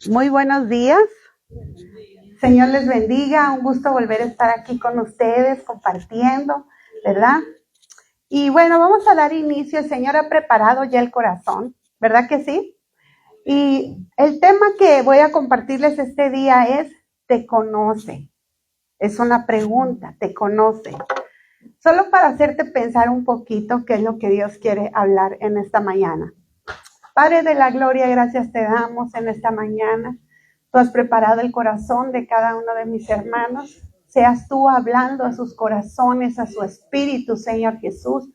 Muy buenos días. Señor les bendiga. Un gusto volver a estar aquí con ustedes compartiendo, ¿verdad? Y bueno, vamos a dar inicio. El Señor ha preparado ya el corazón, ¿verdad que sí? Y el tema que voy a compartirles este día es, ¿te conoce? Es una pregunta, ¿te conoce? Solo para hacerte pensar un poquito qué es lo que Dios quiere hablar en esta mañana. Padre de la gloria, gracias te damos en esta mañana. Tú has preparado el corazón de cada uno de mis hermanos. Seas tú hablando a sus corazones, a su espíritu, Señor Jesús.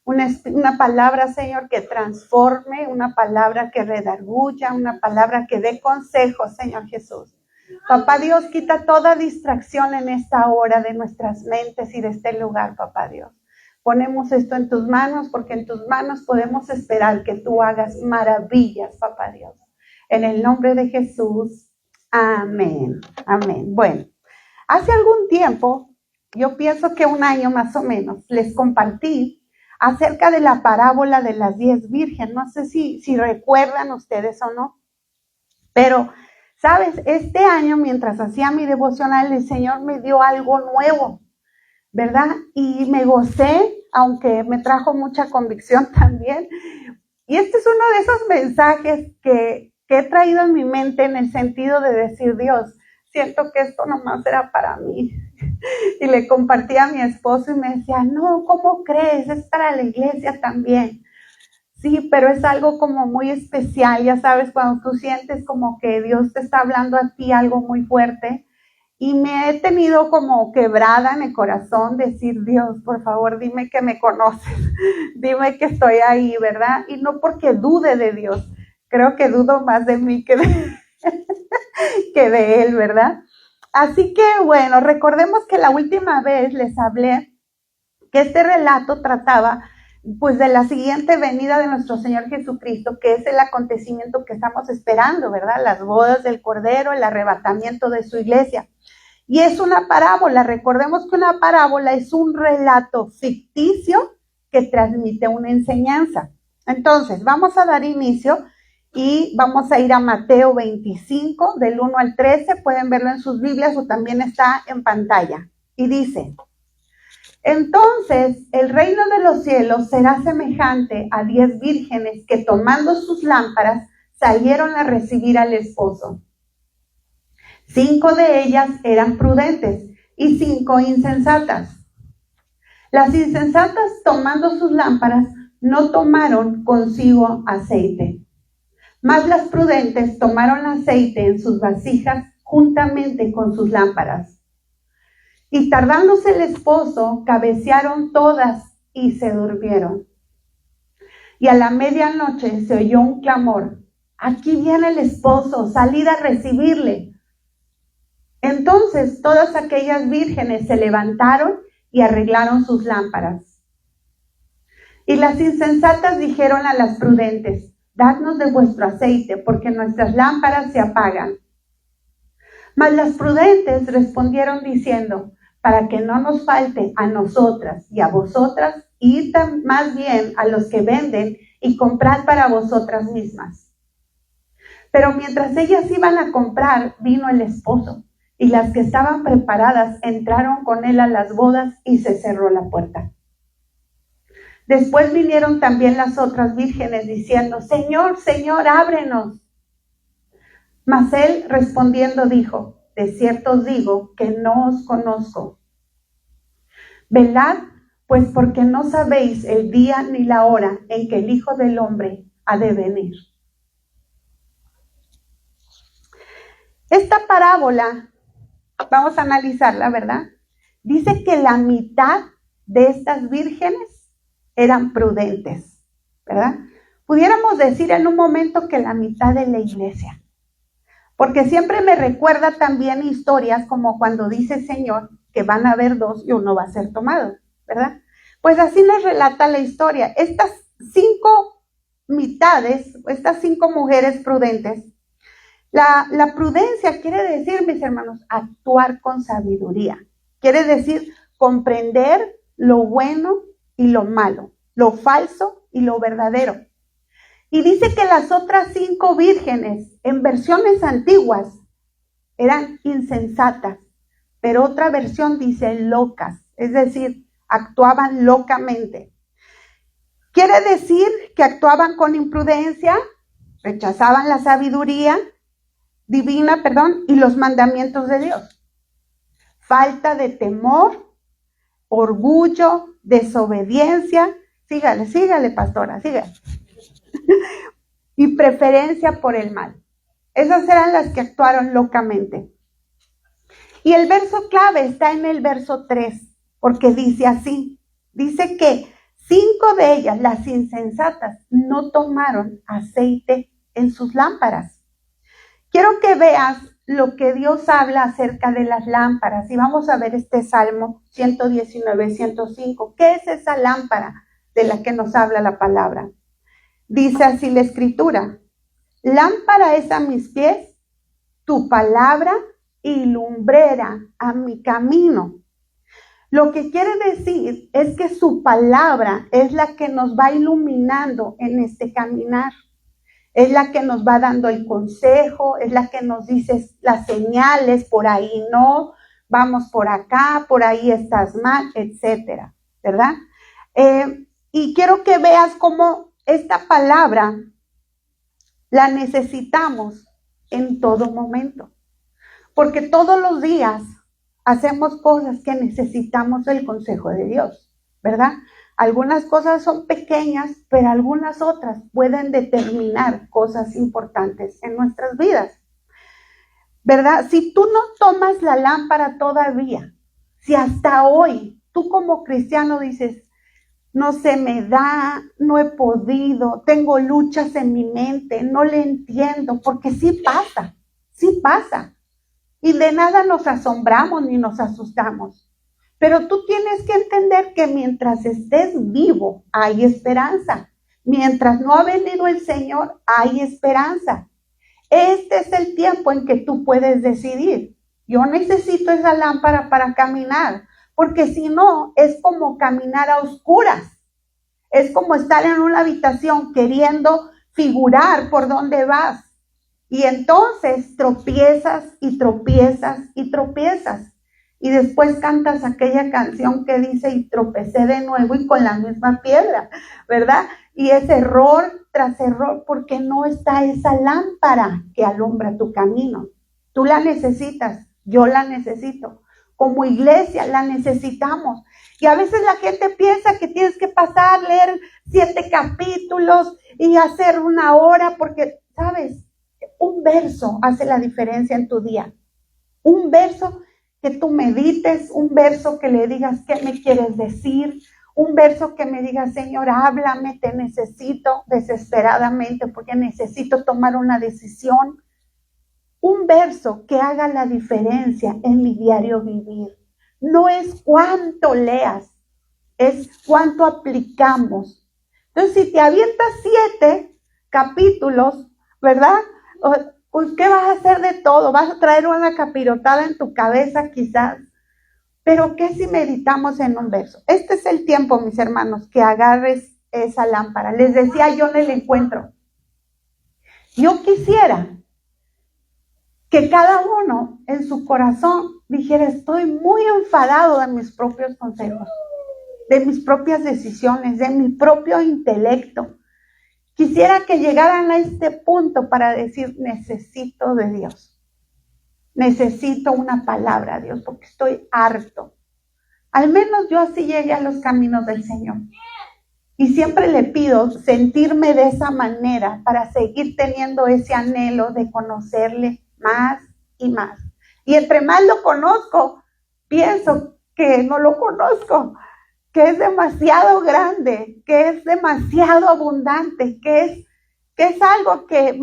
Una palabra, Señor, que transforme, una palabra que redarguya, una palabra que dé consejo, Señor Jesús. Papá Dios, quita toda distracción en esta hora de nuestras mentes y de este lugar, Papá Dios. Ponemos esto en tus manos porque en tus manos podemos esperar que tú hagas maravillas, Papá Dios. En el nombre de Jesús, amén, amén. Bueno, hace algún tiempo, yo pienso que un año más o menos, les compartí acerca de la parábola de las 10 vírgenes. No sé si recuerdan ustedes o no, pero, ¿sabes? Este año, mientras hacía mi devocional, el Señor me dio algo nuevo, ¿verdad? Y me gocé, aunque me trajo mucha convicción también. Y este es uno de esos mensajes que he traído en mi mente en el sentido de decir, Dios, siento que esto nomás era para mí. Y le compartí a mi esposo y me decía, no, ¿cómo crees? Es para la iglesia también. Sí, pero es algo como muy especial, ya sabes, cuando tú sientes como que Dios te está hablando a ti algo muy fuerte. Y me he tenido como quebrada en el corazón decir, Dios, por favor, dime que me conoces, dime que estoy ahí, ¿verdad? Y no porque dude de Dios, creo que dudo más de mí que de Él, ¿verdad? Así que, bueno, recordemos que la última vez les hablé que este relato trataba pues de la siguiente venida de nuestro Señor Jesucristo, que es el acontecimiento que estamos esperando, ¿verdad? Las bodas del Cordero, el arrebatamiento de su iglesia. Y es una parábola. Recordemos que una parábola es un relato ficticio que transmite una enseñanza. Entonces, vamos a dar inicio y vamos a ir a Mateo 25, del 1 al 13. Pueden verlo en sus Biblias o también está en pantalla. Y dice, entonces el reino de los cielos será semejante a 10 vírgenes que tomando sus lámparas salieron a recibir al esposo. 5 de ellas eran prudentes y 5 insensatas. Las insensatas, tomando sus lámparas, no tomaron consigo aceite. Mas las prudentes tomaron aceite en sus vasijas juntamente con sus lámparas. Y tardándose el esposo, cabecearon todas y se durmieron. Y a la medianoche se oyó un clamor: aquí viene el esposo, salid a recibirle. Entonces todas aquellas vírgenes se levantaron y arreglaron sus lámparas. Y las insensatas dijeron a las prudentes: dadnos de vuestro aceite, porque nuestras lámparas se apagan. Mas las prudentes respondieron diciendo: para que no nos falte a nosotras y a vosotras, id más bien a los que venden y comprad para vosotras mismas. Pero mientras ellas iban a comprar, vino el esposo, y las que estaban preparadas entraron con él a las bodas y se cerró la puerta. Después vinieron también las otras vírgenes diciendo: Señor, Señor, ábrenos. Mas él respondiendo dijo: de cierto os digo que no os conozco. Velad, pues, porque no sabéis el día ni la hora en que el Hijo del Hombre ha de venir. Esta parábola, vamos a analizarla, ¿verdad? Dice que la mitad de estas vírgenes eran prudentes, ¿verdad? Pudiéramos decir en un momento que la mitad de la iglesia. Porque siempre me recuerda también historias como cuando dice el Señor que van a haber 2 y uno va a ser tomado, ¿verdad? Pues así nos relata la historia. Estas 5 mitades, estas 5 mujeres prudentes, la prudencia quiere decir, mis hermanos, actuar con sabiduría. Quiere decir comprender lo bueno y lo malo, lo falso y lo verdadero. Y dice que las otras 5 vírgenes, en versiones antiguas, eran insensatas, pero otra versión dice locas, es decir, actuaban locamente. Quiere decir que actuaban con imprudencia, rechazaban la sabiduría divina, y los mandamientos de Dios. Falta de temor, orgullo, desobediencia, sígale, pastora, sígale. Y preferencia por el mal. Esas eran las que actuaron locamente. Y el verso clave está en el verso 3, porque dice así, dice que 5 de ellas, las insensatas, no tomaron aceite en sus lámparas. Quiero que veas lo que Dios habla acerca de las lámparas. Y vamos a ver este Salmo 119, 105. ¿Qué es esa lámpara de la que nos habla la palabra? Dice así la Escritura: lámpara es a mis pies tu palabra y lumbrera a mi camino. Lo que quiere decir es que su palabra es la que nos va iluminando en este caminar. Es la que nos va dando el consejo, es la que nos dice las señales, por ahí no, vamos por acá, por ahí estás mal, etcétera, ¿verdad? Y quiero que veas cómo esta palabra la necesitamos en todo momento, porque todos los días hacemos cosas que necesitamos el consejo de Dios, ¿verdad? Algunas cosas son pequeñas, pero algunas otras pueden determinar cosas importantes en nuestras vidas, ¿verdad? Si tú no tomas la lámpara todavía, si hasta hoy tú como cristiano dices, no se me da, no he podido, tengo luchas en mi mente, no le entiendo, porque sí pasa. Y de nada nos asombramos ni nos asustamos. Pero tú tienes que entender que mientras estés vivo, hay esperanza. Mientras no ha venido el Señor, hay esperanza. Este es el tiempo en que tú puedes decidir. Yo necesito esa lámpara para caminar, porque si no, es como caminar a oscuras. Es como estar en una habitación queriendo figurar por dónde vas. Y entonces tropiezas y tropiezas y tropiezas. Y después cantas aquella canción que dice, y tropecé de nuevo y con la misma piedra, ¿verdad? Y es error tras error porque no está esa lámpara que alumbra tu camino. Tú la necesitas, yo la necesito. Como iglesia la necesitamos. Y a veces la gente piensa que tienes que pasar, leer 7 capítulos y hacer 1 hora porque, ¿sabes? Un verso hace la diferencia en tu día. Un verso que tú medites, un verso que le digas qué me quieres decir, un verso que me digas, Señor, háblame, te necesito desesperadamente porque necesito tomar una decisión. Un verso que haga la diferencia en mi diario vivir. No es cuánto leas, es cuánto aplicamos. Entonces, si te avientas 7 capítulos, ¿verdad? Pues, ¿qué vas a hacer de todo? Vas a traer una capirotada en tu cabeza quizás. Pero ¿qué si meditamos en un verso? Este es el tiempo, mis hermanos, que agarres esa lámpara. Les decía yo en el encuentro. Yo quisiera que cada uno en su corazón dijera, estoy muy enfadado de mis propios consejos, de mis propias decisiones, de mi propio intelecto. Quisiera que llegaran a este punto para decir, necesito de Dios. Necesito una palabra, Dios, porque estoy harto. Al menos yo así llegué a los caminos del Señor. Y siempre le pido sentirme de esa manera para seguir teniendo ese anhelo de conocerle más y más. Y entre más lo conozco, pienso que no lo conozco, que es demasiado grande, que es demasiado abundante, que es algo que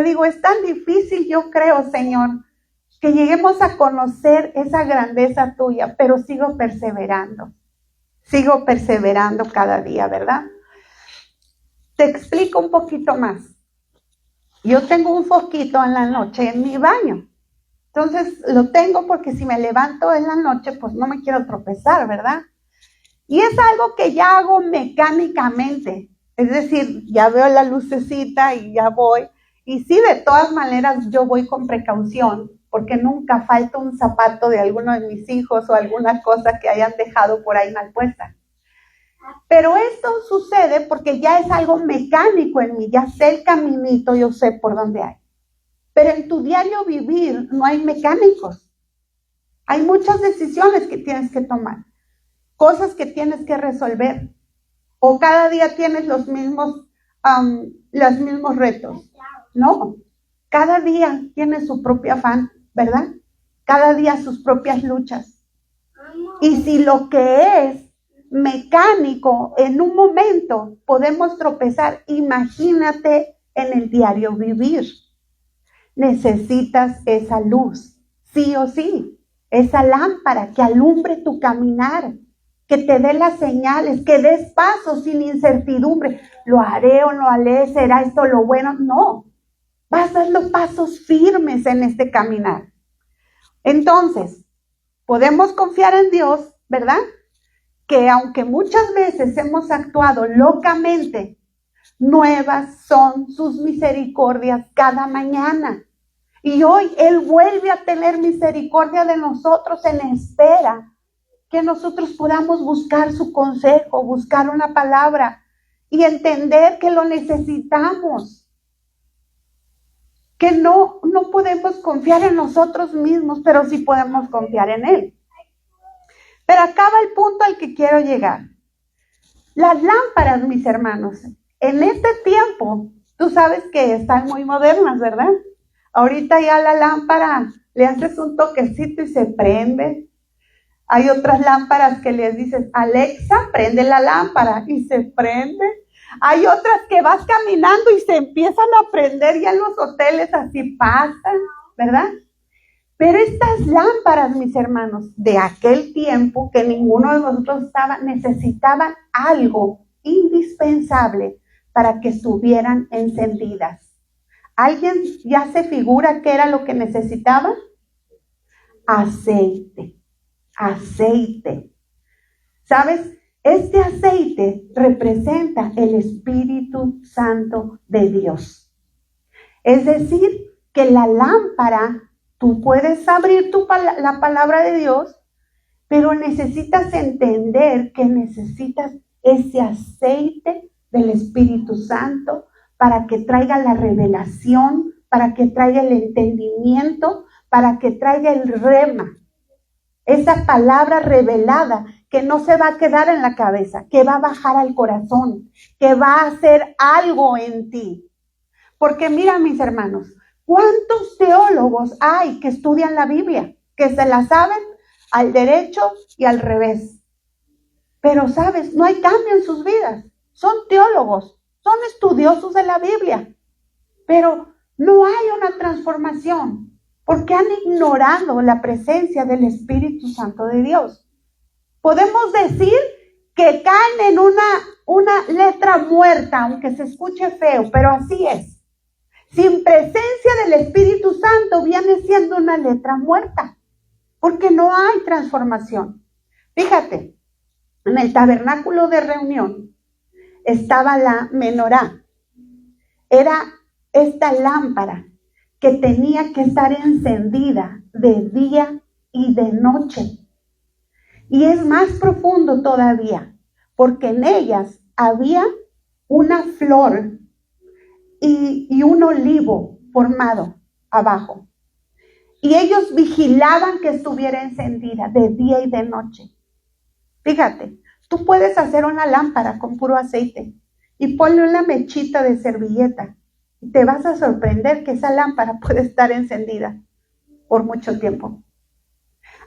digo, es tan difícil, yo creo, Señor, que lleguemos a conocer esa grandeza tuya, pero sigo perseverando cada día, ¿verdad? Te explico un poquito más. Yo tengo un foquito en la noche en mi baño. Entonces lo tengo porque si me levanto en la noche, pues no me quiero tropezar, ¿verdad? Y es algo que ya hago mecánicamente. Es decir, ya veo la lucecita y ya voy. Y sí, de todas maneras yo voy con precaución, porque nunca falta un zapato de alguno de mis hijos o alguna cosa que hayan dejado por ahí mal puesta. Pero esto sucede porque ya es algo mecánico en mí, ya sé el caminito, yo sé por dónde hay. Pero en tu diario vivir no hay mecánicos. Hay muchas decisiones que tienes que tomar, cosas que tienes que resolver. O cada día tienes los mismos retos. No, cada día tiene su propio afán, ¿verdad? Cada día sus propias luchas. Y si lo que es mecánico, en un momento podemos tropezar, imagínate en el diario vivir. Necesitas esa luz, sí o sí, esa lámpara que alumbre tu caminar, que te dé las señales, que des pasos sin incertidumbre. ¿Lo haré o no haré? ¿Será esto lo bueno? No, vas dando pasos firmes en este caminar. Entonces, podemos confiar en Dios, ¿verdad? Que aunque muchas veces hemos actuado locamente, nuevas son sus misericordias cada mañana. Y hoy Él vuelve a tener misericordia de nosotros en espera que nosotros podamos buscar su consejo, buscar una palabra y entender que lo necesitamos. Que no podemos confiar en nosotros mismos, pero sí podemos confiar en Él. Pero acá va el punto al que quiero llegar. Las lámparas, mis hermanos, en este tiempo, tú sabes que están muy modernas, ¿verdad? Ahorita ya la lámpara, le haces un toquecito y se prende. Hay otras lámparas que les dices, Alexa, prende la lámpara y se prende. Hay otras que vas caminando y se empiezan a prender, ya en los hoteles así pasan, ¿verdad? Pero estas lámparas, mis hermanos, de aquel tiempo que ninguno de nosotros necesitaban algo indispensable para que estuvieran encendidas. ¿Alguien ya se figura qué era lo que necesitaban? Aceite. Aceite. ¿Sabes? Este aceite representa el Espíritu Santo de Dios. Es decir, que la lámpara, tú puedes abrir la palabra de Dios, pero necesitas entender que necesitas ese aceite del Espíritu Santo para que traiga la revelación, para que traiga el entendimiento, para que traiga el rema. Esa palabra revelada que no se va a quedar en la cabeza, que va a bajar al corazón, que va a hacer algo en ti. Porque mira, mis hermanos, ¿cuántos teólogos hay que estudian la Biblia, que se la saben al derecho y al revés? Pero, ¿sabes? No hay cambio en sus vidas. Son teólogos, son estudiosos de la Biblia, pero no hay una transformación. Porque han ignorado la presencia del Espíritu Santo de Dios. Podemos decir que caen en una letra muerta, aunque se escuche feo, pero así es. Sin presencia del Espíritu Santo viene siendo una letra muerta, porque no hay transformación. Fíjate, en el tabernáculo de reunión estaba la menorá. Era esta lámpara que tenía que estar encendida de día y de noche. Y es más profundo todavía, porque en ellas había una flor y un olivo formado abajo. Y ellos vigilaban que estuviera encendida de día y de noche. Fíjate, tú puedes hacer una lámpara con puro aceite y ponle una mechita de servilleta. Te vas a sorprender que esa lámpara puede estar encendida por mucho tiempo.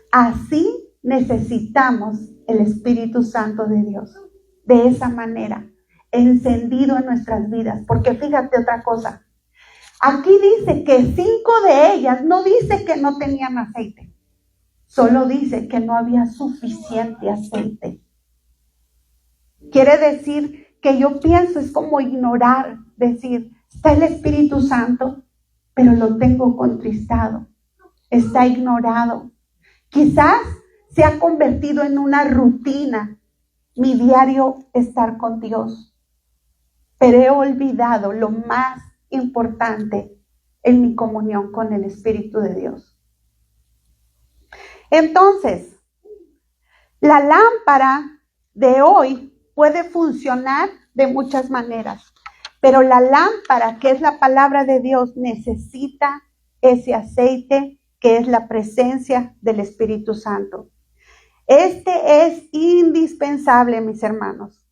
Así necesitamos el Espíritu Santo de Dios, de esa manera, encendido en nuestras vidas. Porque fíjate otra cosa, aquí dice que 5 de ellas, no dice que no tenían aceite, solo dice que no había suficiente aceite. Quiere decir que yo pienso, es como ignorar, decir, está el Espíritu Santo, pero lo tengo contristado, está ignorado. Quizás se ha convertido en una rutina mi diario estar con Dios. pero he olvidado lo más importante en mi comunión con el Espíritu de Dios. Entonces, la lámpara de hoy puede funcionar de muchas maneras, pero la lámpara, que es la palabra de Dios, necesita ese aceite que es la presencia del Espíritu Santo. Este es indispensable, mis hermanos.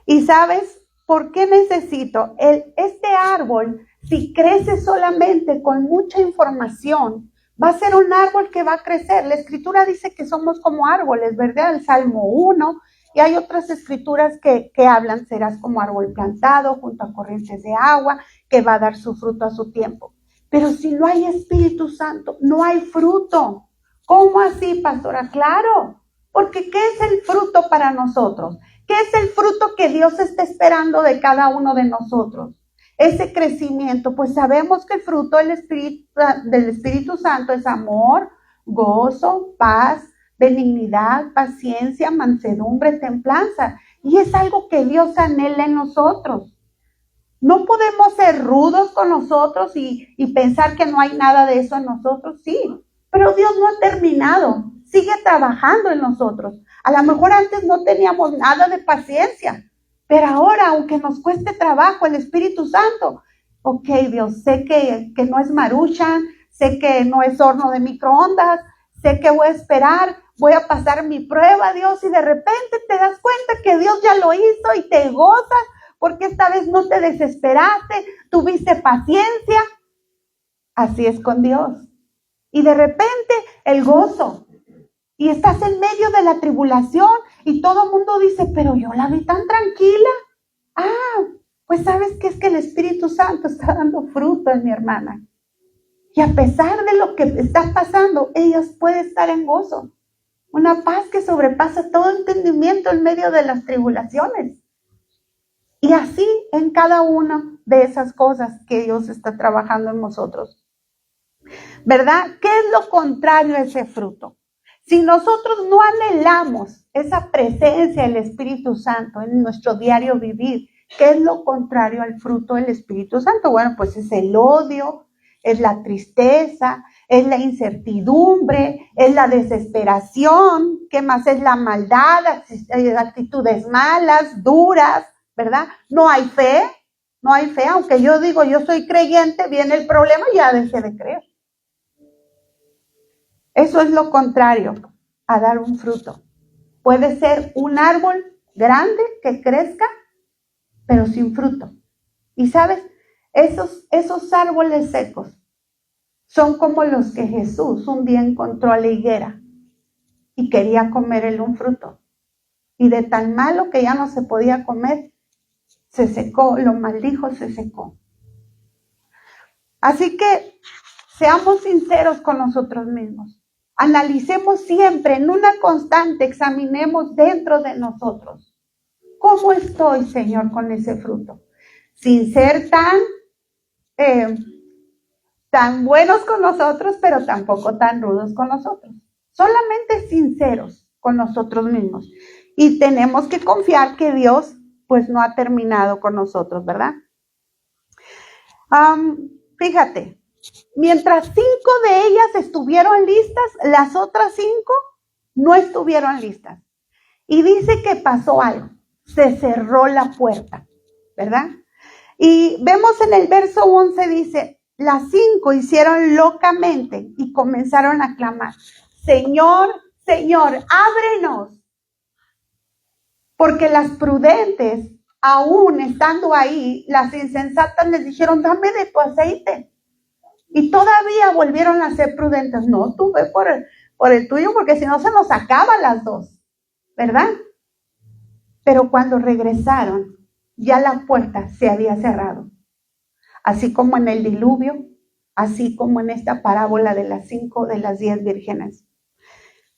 ¿Y sabes por qué necesito? Este árbol, si crece solamente con mucha información, va a ser un árbol que va a crecer. La Escritura dice que somos como árboles, ¿verdad? El Salmo 1, y hay otras escrituras que hablan, serás como árbol plantado junto a corrientes de agua, que va a dar su fruto a su tiempo. Pero si no hay Espíritu Santo, no hay fruto. ¿Cómo así, pastora? Claro, porque ¿qué es el fruto para nosotros? ¿Qué es el fruto que Dios está esperando de cada uno de nosotros? Ese crecimiento, pues sabemos que el fruto del Espíritu Santo es amor, gozo, paz, benignidad, paciencia, mansedumbre, templanza. Y es algo que Dios anhela en nosotros. No podemos ser rudos con nosotros y pensar que no hay nada de eso en nosotros, sí. Pero Dios no ha terminado, sigue trabajando en nosotros. A lo mejor antes no teníamos nada de paciencia, pero ahora, aunque nos cueste trabajo el Espíritu Santo, ok, Dios, sé que no es Maruchan, sé que no es horno de microondas, sé que voy a esperar, voy a pasar mi prueba, Dios, y de repente te das cuenta que Dios ya lo hizo y te gozas, porque esta vez no te desesperaste, tuviste paciencia. Así es con Dios. Y de repente el gozo. Y estás en medio de la tribulación y todo el mundo dice, pero yo la vi tan tranquila. Pues sabes que es que el Espíritu Santo está dando fruto en mi hermana. Y a pesar de lo que está pasando, ella puede estar en gozo. Una paz que sobrepasa todo entendimiento en medio de las tribulaciones. Y así en cada una de esas cosas que Dios está trabajando en nosotros. ¿Verdad? ¿Qué es lo contrario a ese fruto? Si nosotros no anhelamos esa presencia del Espíritu Santo en nuestro diario vivir, ¿qué es lo contrario al fruto del Espíritu Santo? Bueno, pues es el odio, es la tristeza, es la incertidumbre, es la desesperación, ¿qué más? Es la maldad, actitudes malas, duras, ¿verdad? No hay fe, aunque yo digo yo soy creyente, viene el problema y ya dejé de creer. Eso es lo contrario a dar un fruto. Puede ser un árbol grande que crezca, pero sin fruto. Y sabes, esos árboles secos son como los que Jesús un día encontró a la higuera y quería comer él un fruto. Y de tan malo que ya no se podía comer, se secó, lo maldijo, se secó. Así que seamos sinceros con nosotros mismos. Analicemos siempre, en una constante, examinemos dentro de nosotros. ¿Cómo estoy, Señor, con ese fruto? Sin ser tan buenos con nosotros, pero tampoco tan rudos con nosotros. Solamente sinceros con nosotros mismos. Y tenemos que confiar que Dios, pues, no ha terminado con nosotros, ¿verdad? Fíjate. Mientras 5 de ellas estuvieron listas, las otras 5 no estuvieron listas. Y dice que pasó algo. Se cerró la puerta, ¿verdad? Y vemos en el verso 11, dice, las 5 hicieron locamente y comenzaron a clamar, Señor, Señor, ábrenos. Porque las prudentes, aún estando ahí, las insensatas les dijeron, dame de tu aceite. Y todavía volvieron a ser prudentes. No, tú ve por el tuyo, porque si no se nos acaban las dos, ¿verdad? Pero cuando regresaron, ya la puerta se había cerrado. Así como en el diluvio, así como en esta parábola de las 5 de las 10 vírgenes.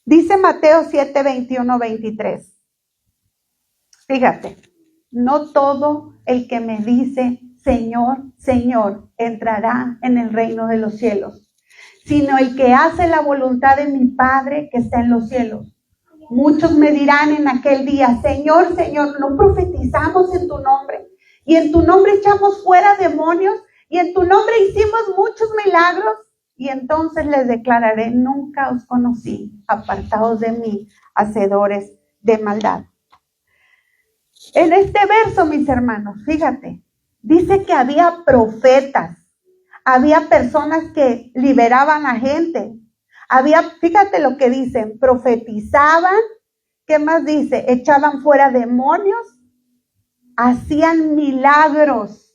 Dice Mateo 7, 21, 23. Fíjate, no todo el que me dice, Señor, Señor, entrará en el reino de los cielos, sino el que hace la voluntad de mi Padre que está en los cielos. Muchos me dirán en aquel día, Señor, Señor, ¿no profetizamos en tu nombre? y en tu nombre echamos fuera demonios, y en tu nombre hicimos muchos milagros. Y entonces les declararé, nunca os conocí, apartados de mí, hacedores de maldad. En este verso, mis hermanos, fíjate, dice que había profetas, había personas que liberaban a gente, fíjate lo que dicen, profetizaban, ¿qué más dice? Echaban fuera demonios, hacían milagros.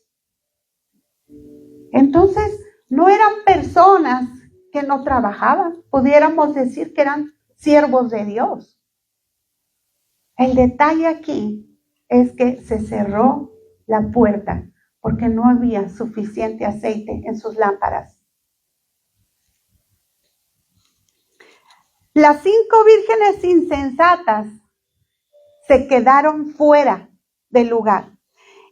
Entonces, no eran personas que no trabajaban, pudiéramos decir que eran siervos de Dios. El detalle aquí es que se cerró la puerta porque no había suficiente aceite en sus lámparas. Las 5 vírgenes insensatas se quedaron fuera del lugar.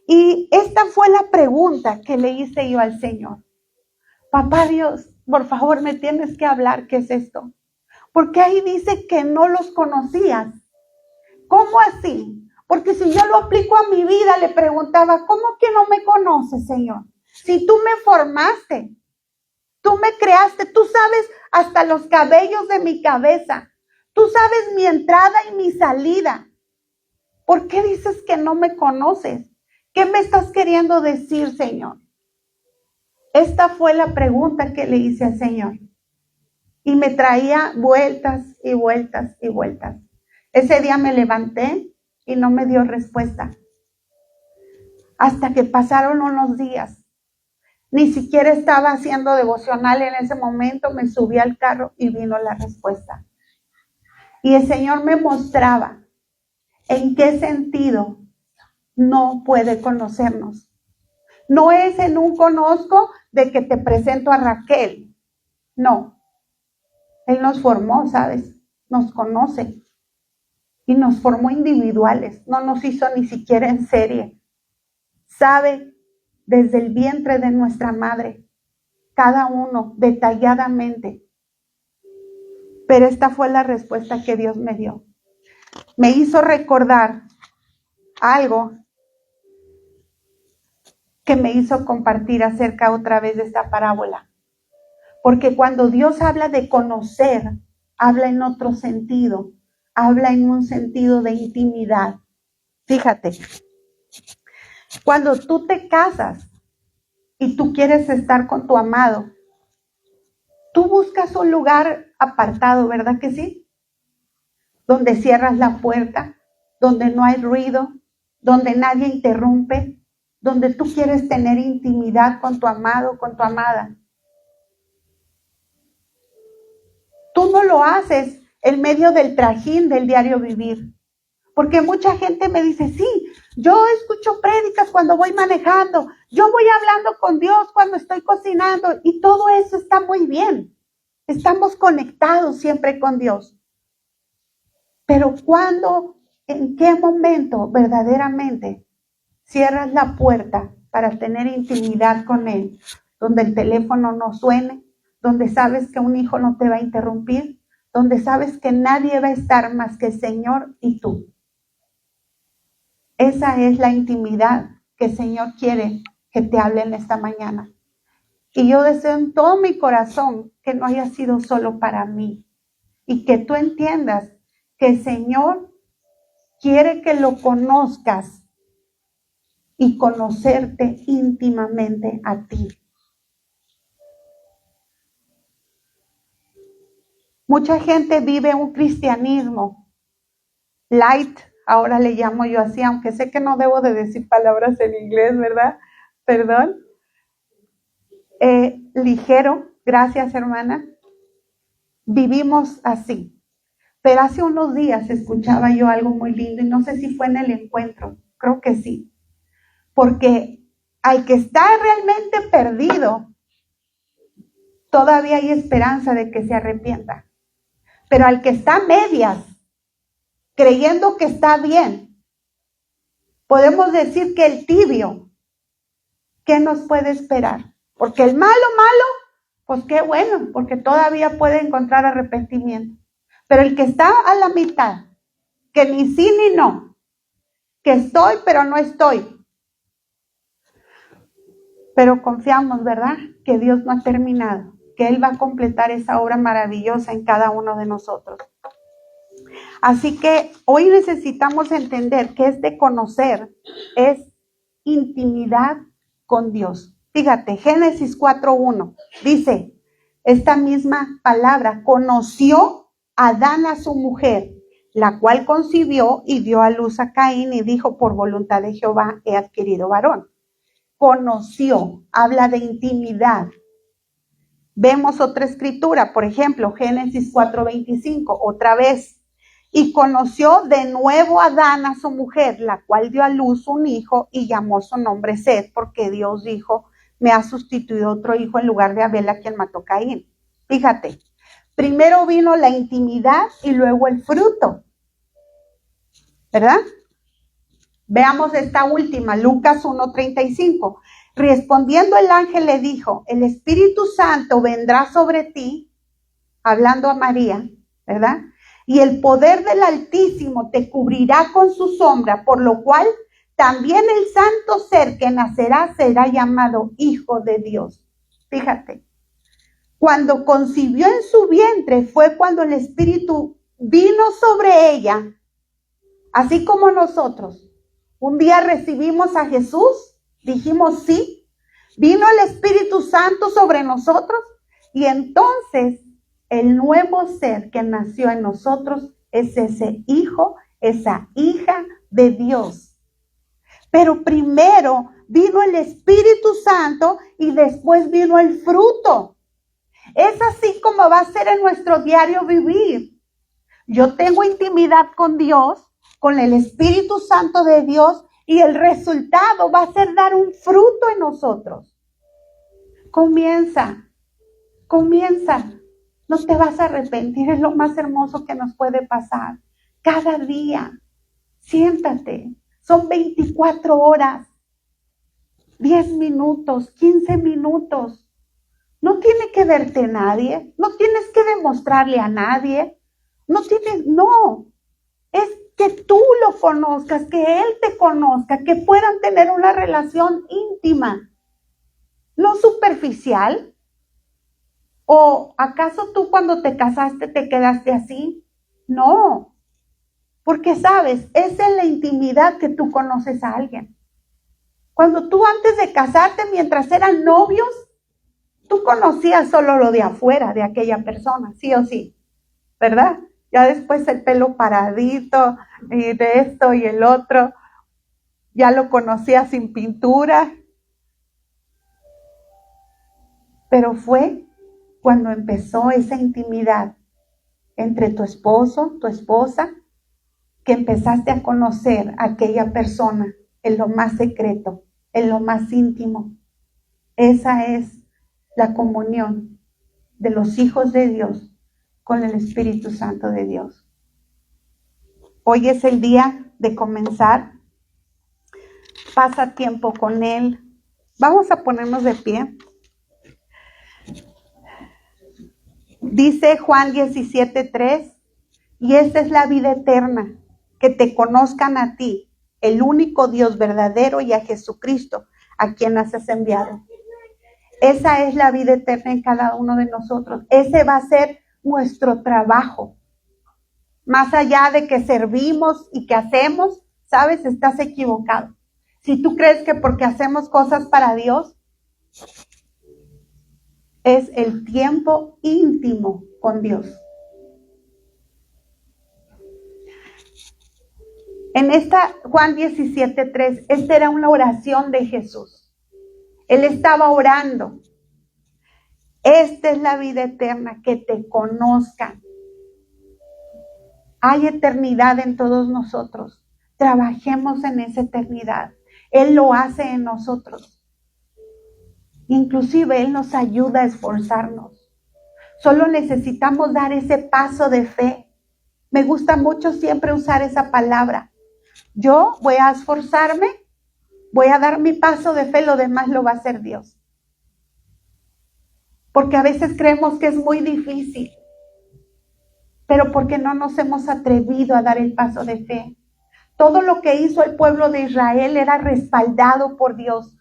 Y esta fue la pregunta que le hice yo al Señor. Papá Dios, por favor me tienes que hablar, ¿qué es esto? Porque ahí dice que no los conocías. ¿Cómo así? Porque si yo lo aplico a mi vida, le preguntaba, ¿cómo que no me conoces, Señor? Si tú me formaste, tú me creaste, tú sabes hasta los cabellos de mi cabeza, tú sabes mi entrada y mi salida. ¿Por qué dices que no me conoces? ¿Qué me estás queriendo decir, Señor? Esta fue la pregunta que le hice al Señor. Y me traía vueltas y vueltas y vueltas. Ese día me levanté y no me dio respuesta. Hasta que pasaron unos días. Ni siquiera estaba haciendo devocional en ese momento. Me subí al carro y vino la respuesta. Y el Señor me mostraba en qué sentido no puede conocernos. No es en un conozco de que te presento a Raquel. No. Él nos formó, ¿sabes? Nos conoce. Y nos formó individuales. No nos hizo ni siquiera en serie. Sabe desde el vientre de nuestra madre, cada uno detalladamente. Pero esta fue la respuesta que Dios me dio. Me hizo recordar algo que me hizo compartir acerca otra vez de esta parábola. Porque cuando Dios habla de conocer, habla en otro sentido, habla en un sentido de intimidad. Fíjate, cuando tú te casas y tú quieres estar con tu amado, tú buscas un lugar apartado, ¿verdad que sí? Donde cierras la puerta, donde no hay ruido, donde nadie interrumpe, donde tú quieres tener intimidad con tu amado, con tu amada. Tú no lo haces en medio del trajín del diario vivir. Porque mucha gente me dice, sí, yo escucho prédicas cuando voy manejando, yo voy hablando con Dios cuando estoy cocinando y todo eso está muy bien. Estamos conectados siempre con Dios. Pero ¿cuándo, en qué momento verdaderamente cierras la puerta para tener intimidad con Él? Donde el teléfono no suene, donde sabes que un hijo no te va a interrumpir, donde sabes que nadie va a estar más que el Señor y tú. Esa es la intimidad que el Señor quiere que te hable en esta mañana. Y yo deseo en todo mi corazón que no haya sido solo para mí y que tú entiendas que el Señor quiere que lo conozcas y conocerte íntimamente a ti. Mucha gente vive un cristianismo light, ahora le llamo yo así, aunque sé que no debo de decir palabras en inglés, ¿verdad? Perdón. Ligero, gracias hermana. Vivimos así. Pero hace unos días escuchaba yo algo muy lindo y no sé si fue en el encuentro, creo que sí. Porque al que está realmente perdido, todavía hay esperanza de que se arrepienta. Pero al que está a medias, creyendo que está bien, podemos decir que el tibio, ¿qué nos puede esperar? Porque el malo, pues qué bueno, porque todavía puede encontrar arrepentimiento. Pero el que está a la mitad, que ni sí ni no, que estoy pero no estoy, Pero confiamos, ¿verdad? Que Dios no ha terminado, que Él va a completar esa obra maravillosa en cada uno de nosotros. Así que hoy necesitamos entender que este conocer es intimidad con Dios. Fíjate, Génesis 4:1 dice esta misma palabra: conoció Adán a su mujer, la cual concibió y dio a luz a Caín, y dijo: por voluntad de Jehová he adquirido varón. Conoció, habla de intimidad. Vemos otra escritura, por ejemplo, Génesis 4:25, otra vez. Y conoció de nuevo Adán a su mujer, la cual dio a luz un hijo y llamó su nombre Set, porque Dios dijo: me ha sustituido otro hijo en lugar de Abel, a quien mató Caín. Fíjate, primero vino la intimidad y luego el fruto, ¿verdad? Veamos esta última, Lucas 1:35. Respondiendo el ángel le dijo: el Espíritu Santo vendrá sobre ti, hablando a María, ¿verdad? Y el poder del Altísimo te cubrirá con su sombra, por lo cual también el santo ser que nacerá será llamado Hijo de Dios. Fíjate, cuando concibió en su vientre fue cuando el Espíritu vino sobre ella, así como nosotros. Un día recibimos a Jesús, dijimos sí, vino el Espíritu Santo sobre nosotros y entonces el nuevo ser que nació en nosotros es ese hijo, esa hija de Dios. Pero primero vino el Espíritu Santo y después vino el fruto. Es así como va a ser en nuestro diario vivir. Yo tengo intimidad con Dios, con el Espíritu Santo de Dios, y el resultado va a ser dar un fruto en nosotros. Comienza. No te vas a arrepentir, es lo más hermoso que nos puede pasar. Cada día, siéntate, son 24 horas, 10 minutos, 15 minutos. No tiene que verte nadie, no tienes que demostrarle a nadie, no, es que tú lo conozcas, que Él te conozca, que puedan tener una relación íntima, no superficial. ¿O acaso tú cuando te casaste te quedaste así? No, porque sabes, es en la intimidad que tú conoces a alguien. Cuando tú antes de casarte, mientras eran novios, tú conocías solo lo de afuera de aquella persona, sí o sí, ¿verdad? Ya después el pelo paradito y de esto y el otro, ya lo conocías sin pintura. Pero fue cuando empezó esa intimidad entre tu esposo, tu esposa, que empezaste a conocer a aquella persona en lo más secreto, en lo más íntimo. Esa es la comunión de los hijos de Dios con el Espíritu Santo de Dios. Hoy es el día de comenzar. Pasa tiempo con Él. Vamos a ponernos de pie. Dice Juan 17:3, y esta es la vida eterna, que te conozcan a ti, el único Dios verdadero, y a Jesucristo, a quien has enviado. Esa es la vida eterna en cada uno de nosotros. Ese va a ser nuestro trabajo. Más allá de que servimos y que hacemos, sabes, estás equivocado. Si tú crees que porque hacemos cosas para Dios, es el tiempo íntimo con Dios. En esta Juan 17:3, esta era una oración de Jesús. Él estaba orando. Esta es la vida eterna, que te conozcan. Hay eternidad en todos nosotros. Trabajemos en esa eternidad. Él lo hace en nosotros. Inclusive Él nos ayuda a esforzarnos. Solo necesitamos dar ese paso de fe. Me gusta mucho siempre usar esa palabra. Yo voy a esforzarme, voy a dar mi paso de fe, lo demás lo va a hacer Dios. Porque a veces creemos que es muy difícil, pero porque no nos hemos atrevido a dar el paso de fe. Todo lo que hizo el pueblo de Israel era respaldado por Dios.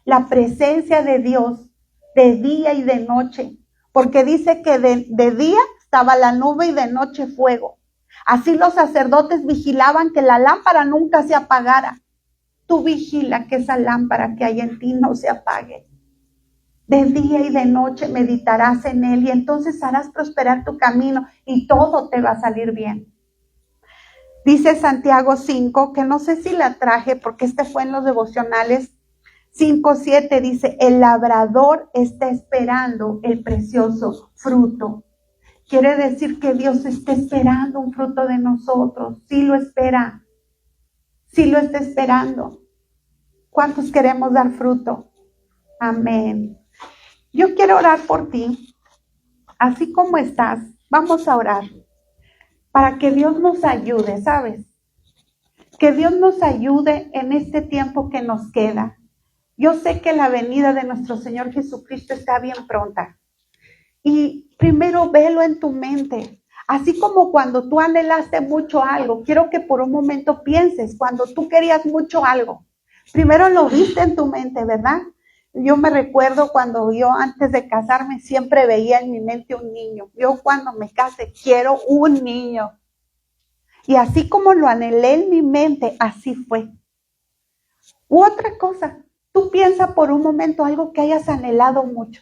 la presencia de Dios de día y de noche, porque dice que de día estaba la nube y de noche fuego. Así los sacerdotes vigilaban que la lámpara nunca se apagara. Tú vigila que esa lámpara que hay en ti no se apague. De día y de noche meditarás en él y entonces harás prosperar tu camino y todo te va a salir bien. Dice Santiago 5, que no sé si la traje porque este fue en los devocionales, 5:7 dice, el labrador está esperando el precioso fruto. Quiere decir que Dios está esperando un fruto de nosotros. Sí lo espera. Sí lo está esperando. ¿Cuántos queremos dar fruto? Amén. Yo quiero orar por ti. Así como estás, vamos a orar. Para que Dios nos ayude, ¿sabes? Que Dios nos ayude en este tiempo que nos queda. Yo sé que la venida de nuestro Señor Jesucristo está bien pronta. Y primero velo en tu mente. Así como cuando tú anhelaste mucho algo, quiero que por un momento pienses, cuando tú querías mucho algo, primero lo viste en tu mente, ¿verdad? Yo me recuerdo cuando yo antes de casarme siempre veía en mi mente un niño. Yo cuando me case quiero un niño. Y así como lo anhelé en mi mente, así fue. U otra cosa, tú piensa por un momento algo que hayas anhelado mucho.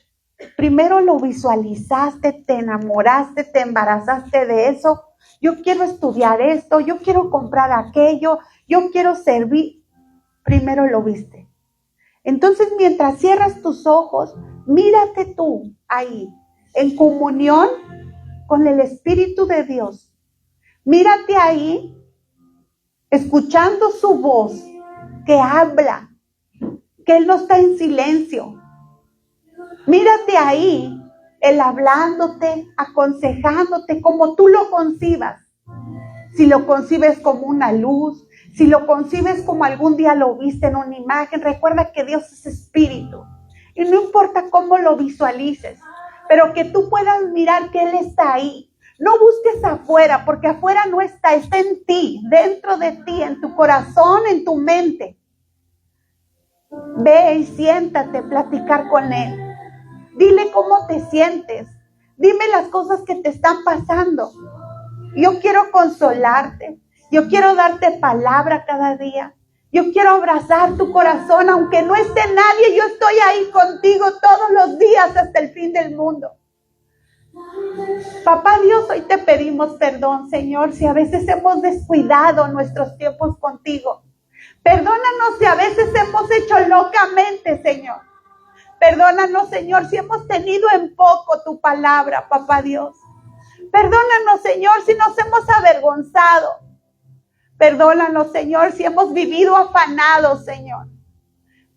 Primero lo visualizaste, te enamoraste, te embarazaste de eso. Yo quiero estudiar esto, yo quiero comprar aquello, yo quiero servir. Primero lo viste. Entonces, mientras cierras tus ojos, mírate tú ahí, en comunión con el Espíritu de Dios. Mírate ahí, escuchando su voz, que habla, que Él no está en silencio. Mírate ahí, Él hablándote, aconsejándote como tú lo concibas. Si lo concibes como una luz, si lo concibes como algún día lo viste en una imagen, recuerda que Dios es espíritu. Y no importa cómo lo visualices, pero que tú puedas mirar que Él está ahí. No busques afuera, porque afuera no está, está en ti, dentro de ti, en tu corazón, en tu mente. Ve y siéntate a platicar con Él. Dile cómo te sientes. Dime las cosas que te están pasando. Yo quiero consolarte. Yo quiero darte palabra cada día. Yo quiero abrazar tu corazón, aunque no esté nadie, yo estoy ahí contigo todos los días hasta el fin del mundo. Papá Dios, hoy te pedimos perdón, Señor, si a veces hemos descuidado nuestros tiempos contigo. Perdónanos si a veces hemos hecho locamente, Señor. Perdónanos, Señor, si hemos tenido en poco tu palabra, Papá Dios. Perdónanos, Señor, si nos hemos avergonzado. Perdónanos, Señor, si hemos vivido afanados, Señor.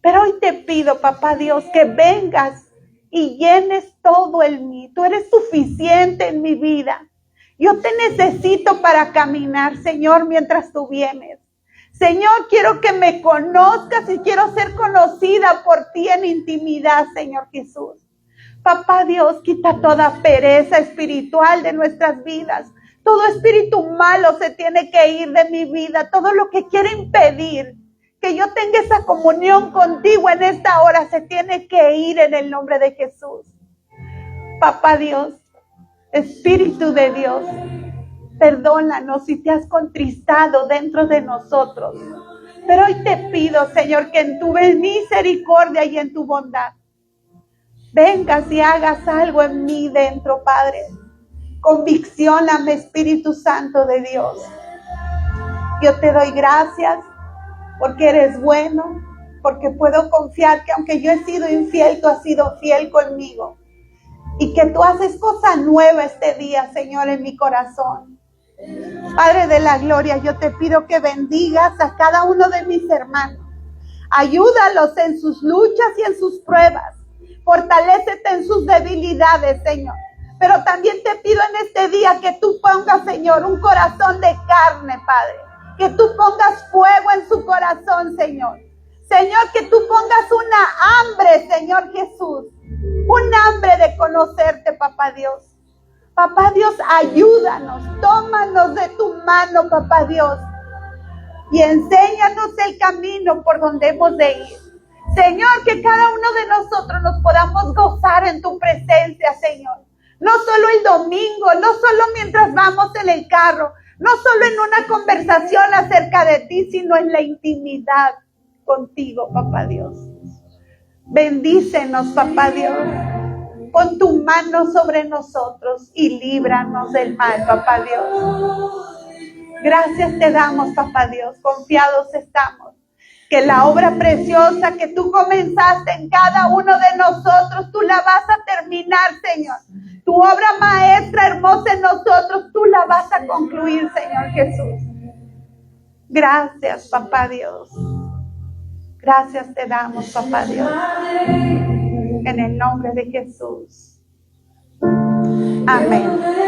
Pero hoy te pido, Papá Dios, que vengas y llenes todo en mí. Tú eres suficiente en mi vida. Yo te necesito para caminar, Señor, mientras tú vienes. Señor, quiero que me conozcas y quiero ser conocida por ti en intimidad, Señor Jesús. Papá Dios, quita toda pereza espiritual de nuestras vidas. Todo espíritu malo se tiene que ir de mi vida. Todo lo que quiere impedir que yo tenga esa comunión contigo en esta hora se tiene que ir en el nombre de Jesús. Papá Dios, Espíritu de Dios, perdónanos si te has contristado dentro de nosotros. Pero hoy te pido, Señor, que en tu misericordia y en tu bondad vengas y hagas algo en mí dentro, Padre. Conviccióname, Espíritu Santo de Dios. Yo te doy gracias porque eres bueno, porque puedo confiar que aunque yo he sido infiel, tú has sido fiel conmigo. Y que tú haces cosa nueva este día, Señor, en mi corazón. Padre de la gloria, yo te pido que bendigas a cada uno de mis hermanos. Ayúdalos en sus luchas y en sus pruebas. Fortalécete en sus debilidades, Señor. Pero también te pido en este día que tú pongas, Señor, un corazón de carne, Padre. Que tú pongas fuego en su corazón, Señor. Señor, que tú pongas una hambre, Señor Jesús. Un hambre de conocerte, Papá Dios. Papá Dios, ayúdanos. Tómanos de tu mano, Papá Dios. Y enséñanos el camino por donde hemos de ir. Señor, que cada uno de nosotros nos podamos gozar en tu presencia, Señor. No solo el domingo, no solo mientras vamos en el carro, no solo en una conversación acerca de ti, sino en la intimidad contigo, papá Dios. Bendícenos, papá Dios. Pon tu mano sobre nosotros y líbranos del mal, papá Dios. Gracias te damos, papá Dios. Confiados estamos que la obra preciosa que tú comenzaste en cada uno de nosotros, tú la vas a terminar, Señor. Tu obra maestra, hermosa en nosotros, tú la vas a concluir, Señor Jesús. Gracias, papá Dios. Gracias te damos, papá Dios. En el nombre de Jesús. Amén.